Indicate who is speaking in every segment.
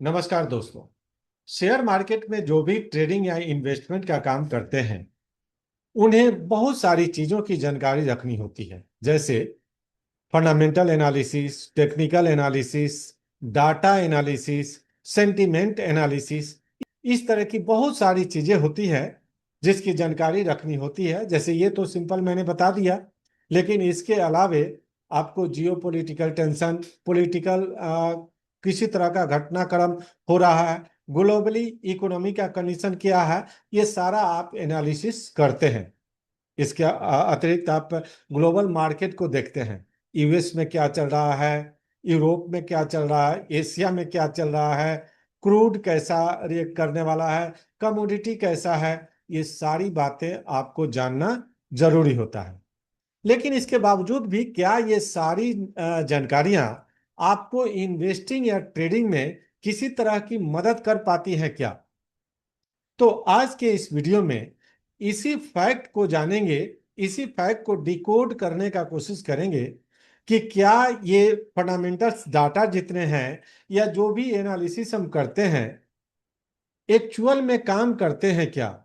Speaker 1: नमस्कार दोस्तों। Share market में जो भी ट्रेडिंग या इन्वेस्टमेंट का काम करते हैं उन्हें बहुत सारी चीजों की जानकारी रखनी होती है, जैसे fundamental analysis, technical analysis, data analysis, sentiment analysis. इस तरह की बहुत सारी चीजें होती है जिसकी जानकारी रखनी होती है। जैसे ये तो सिंपल मैंने बता दिया, लेकिन इसके अलावे आपको जियो पॉलिटिकल टेंशन, पॉलिटिकल किसी तरह का घटनाक्रम हो रहा है, ग्लोबली इकोनॉमी का कंडीशन क्या है, ये सारा आप एनालिसिस करते हैं। इसके अतिरिक्त आप ग्लोबल मार्केट को देखते हैं। यूएस में क्या चल रहा है, यूरोप में क्या चल रहा है, एशिया में क्या चल रहा है, क्रूड कैसा रिएक्ट करने वाला है, कमोडिटी कैसा है, ये सारी बातें आपको जानना जरूरी होता है। लेकिन इसके बावजूद भी क्या ये सारी जानकारियां आपको इन्वेस्टिंग या ट्रेडिंग में किसी तरह की मदद कर पाती हैं क्या? तो आज के इस वीडियो में इसी फैक्ट को जानेंगे, इसी फैक्ट को डिकोड करने का कोशिश करेंगे कि क्या ये फंडामेंटल्स डाटा जितने हैं या जो भी एनालिसिस हम करते हैं एक्चुअल में काम करते हैं क्या,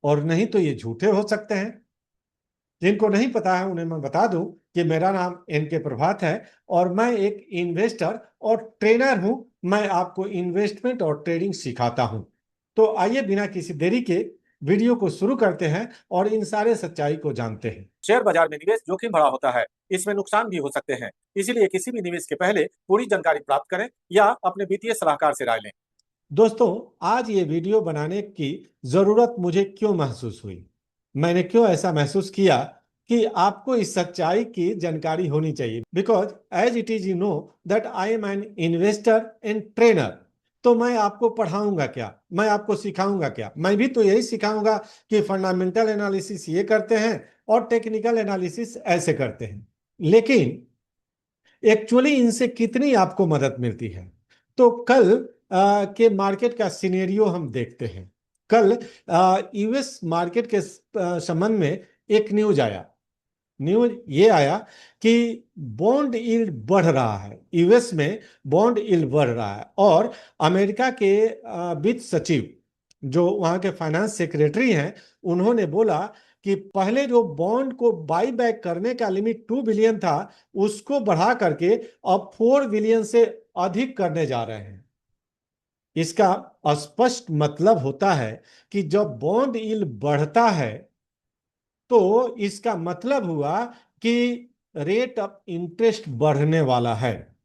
Speaker 1: और नहीं तो ये झूठे हो सकते हैं। जिनको नहीं पता है उन्हें मैं बता दूं कि मेरा नाम एन के प्रभात है और मैं एक इन्वेस्टर और ट्रेनर हूं। मैं आपको इन्वेस्टमेंट और ट्रेडिंग सिखाता हूं। तो आइए बिना किसी देरी के वीडियो को शुरू करते हैं और इन सारे सच्चाई को जानते हैं।
Speaker 2: शेयर बाजार में निवेश जोखिम भरा होता है। इसमें नुकसान भी हो सकते हैं। इसीलिए किसी भी निवेश के पहले पूरी जानकारी प्राप्त करें या अपने वित्तीय सलाहकार से राय लें।
Speaker 1: दोस्तों, आज ये वीडियो बनाने की जरूरत मुझे क्यों महसूस हुई, मैंने क्यों ऐसा महसूस किया कि आपको इस सच्चाई की जानकारी होनी चाहिए। Because as it is you know that I am an investor and trainer. तो मैं आपको पढ़ाऊंगा क्या, मैं आपको सिखाऊंगा क्या? मैं भी तो यही सिखाऊंगा कि फंडामेंटल एनालिसिस ये करते हैं और टेक्निकल एनालिसिस ऐसे करते हैं। लेकिन एक्चुअली इनसे कितनी आपको मदद मिलती है? तो कल के मार्केट का सिनेरियो हम देखते हैं। कल यूएस मार्केट के संबंध में एक न्यूज आया। न्यूज ये आया कि बॉन्ड यील्ड बढ़ रहा है, यूएस में बॉन्ड यील्ड बढ़ रहा है। और अमेरिका के वित्त सचिव, जो वहां के फाइनेंस सेक्रेटरी हैं, उन्होंने बोला कि पहले जो बॉन्ड को बाई बैक करने का लिमिट 2 बिलियन था, उसको बढ़ा करके अब 4 बिलियन से अधिक करने जा रहे हैं। इसका स्पष्ट मतलब होता है कि जब बॉन्ड यील्ड बढ़ता है तो इसका मतलब हुआ कि रेट ऑफ इंटरेस्ट बढ़ने वाला है।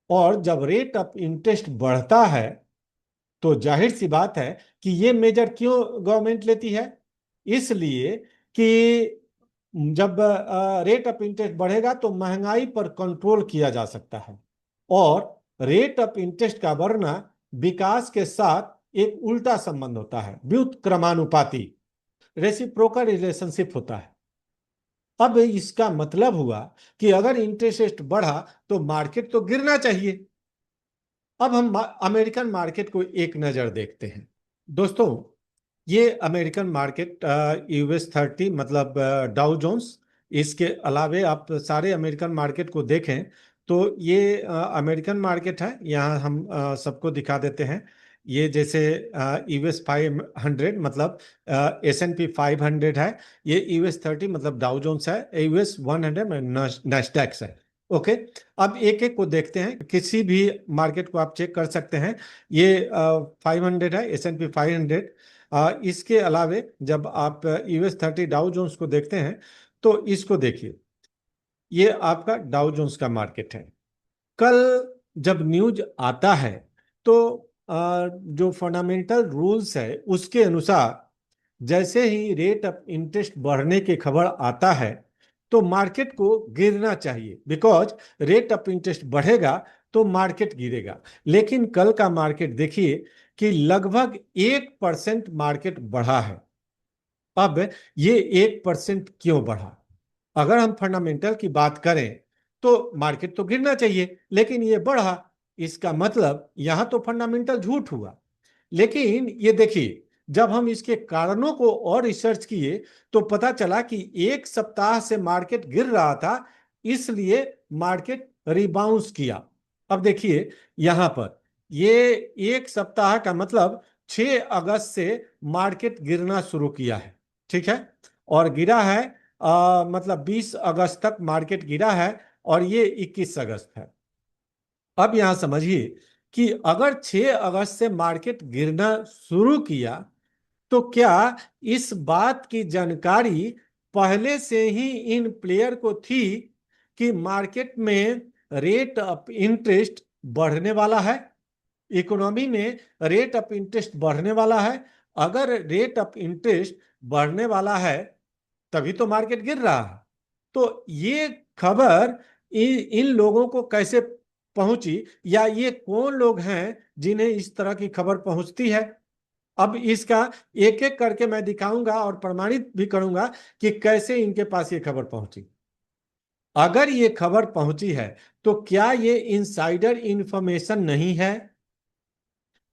Speaker 1: और जब रेट ऑफ इंटरेस्ट बढ़ता है तो जाहिर सी बात है कि ये मेजर क्यों गवर्नमेंट लेती है? इसलिए कि जब रेट ऑफ इंटरेस्ट बढ़ेगा तो महंगाई पर कंट्रोल किया जा सकता है। और रेट ऑफ इंटरेस्ट का बढ़ना विकास के साथ एक उल्टा संबंध होता है, व्युत्क्रमानुपाती, रेसिप्रोकल रिलेशनशिप होता है। अब इसका मतलब हुआ कि अगर इंटरेस्ट रेट बढ़ा तो मार्केट तो गिरना चाहिए। अब हम अमेरिकन मार्केट को एक नजर देखते हैं। दोस्तों, ये अमेरिकन मार्केट यूएस 30 मतलब डाउ जोन्स, इसके अलावे आप सारे अमेरिकन मार्केट को देखें तो ये अमेरिकन मार्केट है। यहाँ हम सबको दिखा देते हैं। ये जैसे यूएस 500 मतलब S&P 500 है, ये यूएस 30 मतलब डाउ जोन्स है, यूएस 100 में नैस्डैक्स है। ओके, अब एक एक को देखते हैं। किसी भी मार्केट को आप चेक कर सकते हैं। ये 500 है, S&P 500। इसके अलावे जब आप यूएस 30 डाउ जोन्स को देखते हैं तो इसको देखिए, ये आपका डाउ जोन्स का मार्केट है। कल जब न्यूज आता है तो जो फंडामेंटल रूल्स है उसके अनुसार जैसे ही रेट ऑफ इंटरेस्ट बढ़ने की खबर आता है तो मार्केट को गिरना चाहिए। बिकॉज रेट ऑफ इंटरेस्ट बढ़ेगा तो मार्केट गिरेगा। लेकिन कल का मार्केट देखिए कि लगभग 1% मार्केट बढ़ा है। अब ये 1% क्यों बढ़ा? अगर हम फंडामेंटल की बात करें तो मार्केट तो गिरना चाहिए, लेकिन ये बढ़ा। इसका मतलब यहां तो फंडामेंटल झूठ हुआ। लेकिन ये देखिए, जब हम इसके कारणों को और रिसर्च किए तो पता चला कि एक सप्ताह से मार्केट गिर रहा था, इसलिए मार्केट रिबाउंस किया। अब देखिए यहां पर ये एक सप्ताह का मतलब 6 अगस्त से मार्केट गिरना शुरू किया है, ठीक है, और गिरा है मतलब 20 अगस्त तक मार्केट गिरा है, और ये 21 अगस्त है। अब यहां समझिए कि अगर 6 अगस्त से मार्केट गिरना शुरू किया, तो क्या इस बात की जानकारी पहले से ही इन प्लेयर को थी कि मार्केट में रेट ऑफ इंटरेस्ट बढ़ने वाला है, इकोनॉमी में रेट ऑफ इंटरेस्ट बढ़ने वाला है? अगर रेट ऑफ इंटरेस्ट बढ़ने वाला है तभी तो मार्केट गिर रहा है। तो ये खबर इन लोगों को कैसे पहुंची, या ये कौन लोग हैं जिन्हें इस तरह की खबर पहुंचती है? अब इसका एक एक करके मैं दिखाऊंगा और प्रमाणित भी करूंगा कि कैसे इनके पास ये खबर पहुंची। अगर ये खबर पहुंची है तो क्या ये इनसाइडर इंफॉर्मेशन नहीं है?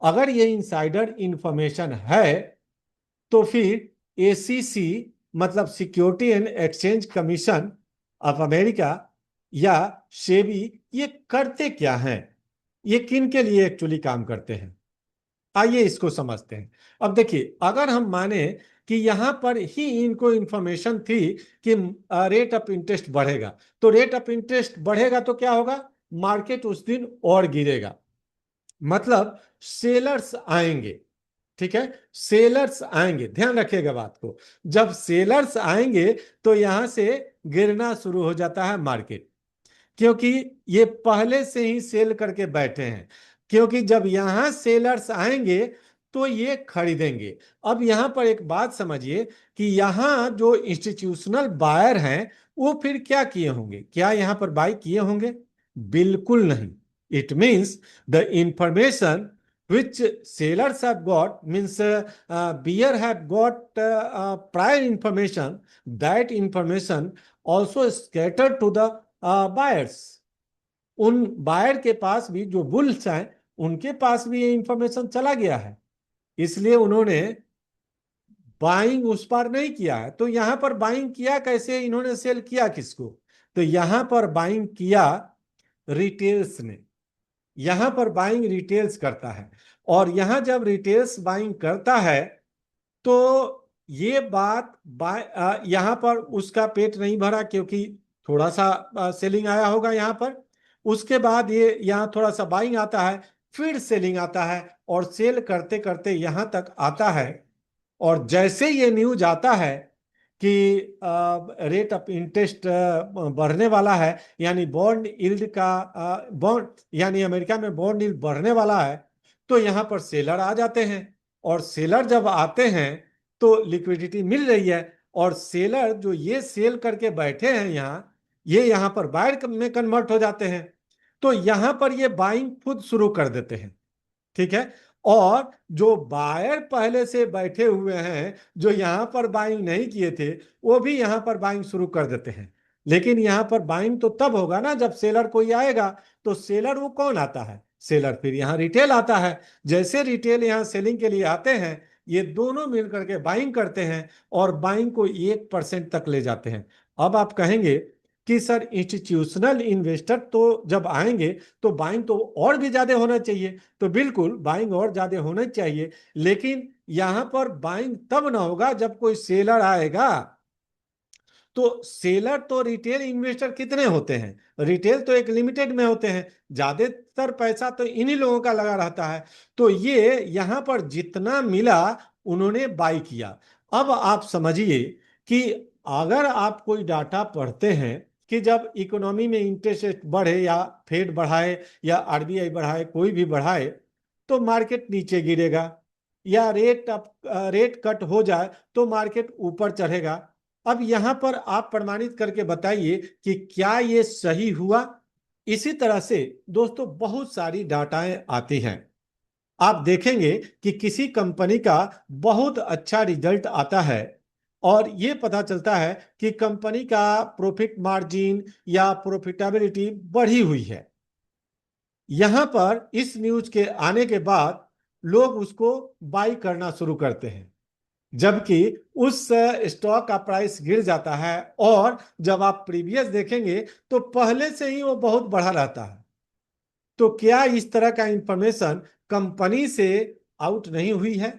Speaker 1: अगर ये इनसाइडर इंफॉर्मेशन है तो फिर एसीसी मतलब security and exchange commission of America या सेबी ये करते क्या हैं? ये किन के लिए एक्चुअली काम करते हैं? आइए इसको समझते हैं। अब देखिए, अगर हम माने कि यहां पर ही इनको इंफॉर्मेशन थी कि रेट ऑफ इंटरेस्ट बढ़ेगा, तो रेट ऑफ इंटरेस्ट बढ़ेगा तो क्या होगा? मार्केट उस दिन और गिरेगा, मतलब सेलर्स आएंगे, ठीक है, सेलर्स आएंगे। ध्यान रखिएगा बात को, जब सेलर्स आएंगे तो यहां से गिरना शुरू हो जाता है मार्केट, क्योंकि ये पहले से ही सेल करके बैठे हैं। क्योंकि जब यहां सेलर्स आएंगे तो ये खरीदेंगे। अब यहां पर एक बात समझिए कि यहां जो इंस्टीट्यूशनल बायर हैं वो फिर क्या किए होंगे? क्या यहां पर बाय किए होंगे? बिल्कुल नहीं। It means the information which sellers have got means beer have got prior information, that information also scattered to the buyers. उन बायर के पास भी, जो बुल्स हैं, उनके पास भी ये इंफॉर्मेशन चला गया है, इसलिए उन्होंने बाइंग उस पर नहीं किया है। तो यहां पर बाइंग किया कैसे? इन्होंने सेल किया किसको? तो यहां पर बाइंग किया रिटेल्स ने। यहां पर बाइंग रिटेल्स करता है, और यहां जब रिटेल्स बाइंग करता है तो ये बात यहां पर उसका पेट नहीं भरा, क्योंकि थोड़ा सा सेलिंग आया होगा यहां पर। उसके बाद ये यहां थोड़ा सा बाइंग आता है, फिर सेलिंग आता है, और सेल करते करते यहां तक आता है। और जैसे ये न्यूज आता है कि रेट ऑफ इंटरेस्ट बढ़ने वाला है, यानी बॉन्ड यील्ड का बॉन्ड यानी अमेरिका में बॉन्ड यील्ड बढ़ने वाला है, तो यहां पर सेलर आ जाते हैं। और सेलर जब आते हैं तो लिक्विडिटी मिल रही है, और सेलर जो ये सेल करके बैठे हैं यहाँ, ये यहां पर बायर में कन्वर्ट हो जाते हैं। तो यहां पर ये बाइंग खुद शुरू कर देते हैं, ठीक है। और जो बायर पहले से बैठे हुए हैं, जो यहां पर बाइंग नहीं किए थे, वो भी यहां पर बाइंग शुरू कर देते हैं। लेकिन यहां पर बाइंग तो तब होगा ना जब सेलर कोई आएगा। तो सेलर वो कौन आता है? सेलर फिर यहां रिटेल आता है। जैसे रिटेल यहां सेलिंग के लिए आते हैं, ये दोनों मिलकर के बाइंग करते हैं, और बाइंग को 1% तक ले जाते हैं। अब आप कहेंगे कि सर इंस्टीट्यूशनल इन्वेस्टर तो जब आएंगे तो बाइंग तो और भी ज्यादा होना चाहिए। तो बिल्कुल बाइंग और ज्यादा होना चाहिए, लेकिन यहां पर बाइंग तब ना होगा जब कोई सेलर आएगा। तो सेलर तो रिटेल इन्वेस्टर कितने होते हैं? रिटेल तो एक लिमिटेड में होते हैं, ज्यादातर पैसा तो इन्हीं लोगों का लगा रहता है। तो ये यहां पर जितना मिला उन्होंने बाई किया। अब आप समझिए कि अगर आप कोई डाटा पढ़ते हैं कि जब इकोनॉमी में इंटरेस्ट रेट बढ़े, या फेड बढ़ाए या आरबीआई बढ़ाए, कोई भी बढ़ाए, तो मार्केट नीचे गिरेगा, या रेट कट हो जाए तो मार्केट ऊपर चढ़ेगा। अब यहां पर आप प्रमाणित करके बताइए कि क्या ये सही हुआ? इसी तरह से दोस्तों बहुत सारी डाटाएं आती हैं। आप देखेंगे कि किसी कंपनी का बहुत अच्छा रिजल्ट आता है, और ये पता चलता है कि कंपनी का प्रॉफिट मार्जिन या प्रॉफिटेबिलिटी बढ़ी हुई है। यहां पर इस न्यूज के आने के बाद लोग उसको बाई करना शुरू करते हैं, जबकि उस स्टॉक का प्राइस गिर जाता है। और जब आप प्रीवियस देखेंगे तो पहले से ही वो बहुत बढ़ा रहता है। तो क्या इस तरह का इंफॉर्मेशन कंपनी से आउट नहीं हुई है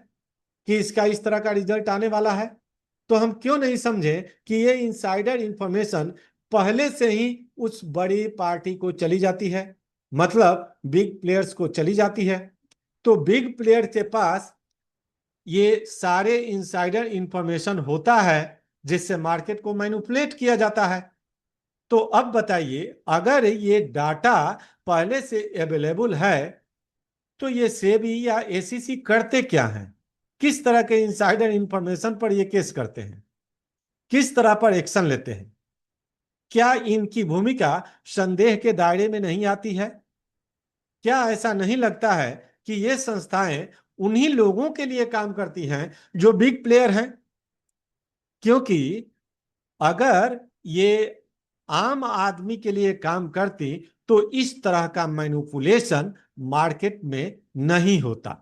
Speaker 1: कि इसका इस तरह का रिजल्ट आने वाला है? तो हम क्यों नहीं समझे कि ये इनसाइडर इंफॉर्मेशन पहले से ही उस बड़ी पार्टी को चली जाती है, मतलब बिग प्लेयर्स को चली जाती है। तो बिग प्लेयर के पास ये सारे इनसाइडर इंफॉर्मेशन होता है जिससे मार्केट को मैनिपुलेट किया जाता है। तो अब बताइए, अगर ये डाटा पहले से अवेलेबल है तो ये सेबी या एसीसी करते क्या हैं? किस तरह के इनसाइडर इंफॉर्मेशन पर ये केस करते हैं? किस तरह पर एक्शन लेते हैं? क्या इनकी भूमिका संदेह के दायरे में नहीं आती है? क्या ऐसा नहीं लगता है कि ये संस्थाएं उन्हीं लोगों के लिए काम करती हैं जो बिग प्लेयर हैं? क्योंकि अगर ये आम आदमी के लिए काम करती तो इस तरह का मैनिपुलेशन मार्केट में नहीं होता।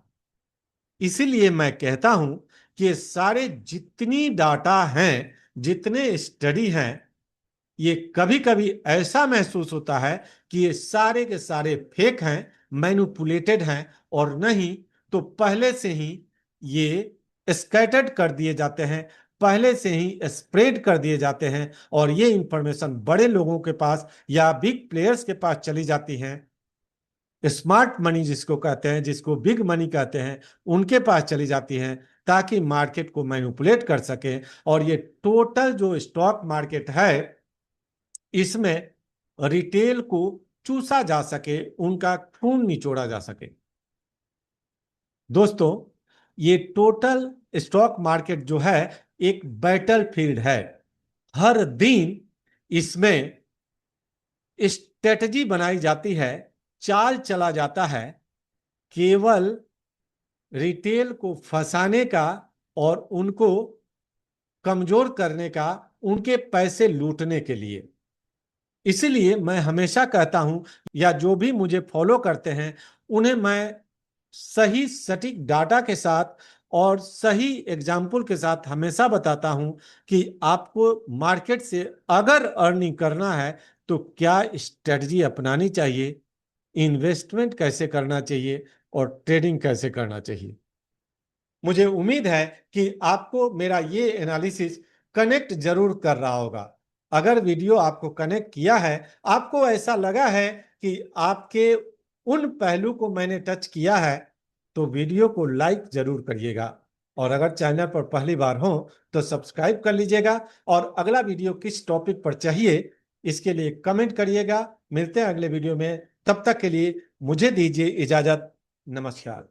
Speaker 1: इसीलिए मैं कहता हूं कि ये सारे जितनी डाटा हैं, जितने स्टडी हैं, ये कभी कभी ऐसा महसूस होता है कि ये सारे के सारे फेक हैं, मैनिपुलेटेड हैं, और नहीं तो पहले से ही ये स्कैटर्ड कर दिए जाते हैं, पहले से ही स्प्रेड कर दिए जाते हैं, और ये इंफॉर्मेशन बड़े लोगों के पास या बिग प्लेयर्स के पास चली जाती हैं। स्मार्ट मनी जिसको कहते हैं, जिसको बिग मनी कहते हैं, उनके पास चली जाती हैं ताकि मार्केट को मैनिपुलेट कर सके। और ये टोटल जो स्टॉक मार्केट है, इसमें रिटेल को चूसा जा सके, उनका खून निचोड़ा जा सके। दोस्तों, ये टोटल स्टॉक मार्केट जो है एक बैटल फील्ड है। हर दिन इसमें स्ट्रेटजी बनाई जाती है, चाल चला जाता है, केवल रिटेल को फंसाने का और उनको कमजोर करने का, उनके पैसे लूटने के लिए। इसीलिए मैं हमेशा कहता हूं, या जो भी मुझे फॉलो करते हैं उन्हें मैं सही सटीक डाटा के साथ और सही एग्जाम्पल के साथ हमेशा बताता हूं कि आपको मार्केट से अगर अर्निंग करना है तो क्या स्ट्रेटजी अपनानी चाहिए, इन्वेस्टमेंट कैसे करना चाहिए, और ट्रेडिंग कैसे करना चाहिए। मुझे उम्मीद है कि आपको मेरा ये एनालिसिस कनेक्ट जरूर कर रहा होगा। अगर वीडियो आपको कनेक्ट किया है, आपको ऐसा लगा है कि आपके उन पहलू को मैंने टच किया है, तो वीडियो को लाइक जरूर करिएगा। और अगर चैनल पर पहली बार हो तो सब्सक्राइब कर लीजिएगा। और अगला वीडियो किस टॉपिक पर चाहिए, इसके लिए कमेंट करिएगा। मिलते हैं अगले वीडियो में, तब तक के लिए मुझे दीजिए इजाजत। नमस्कार।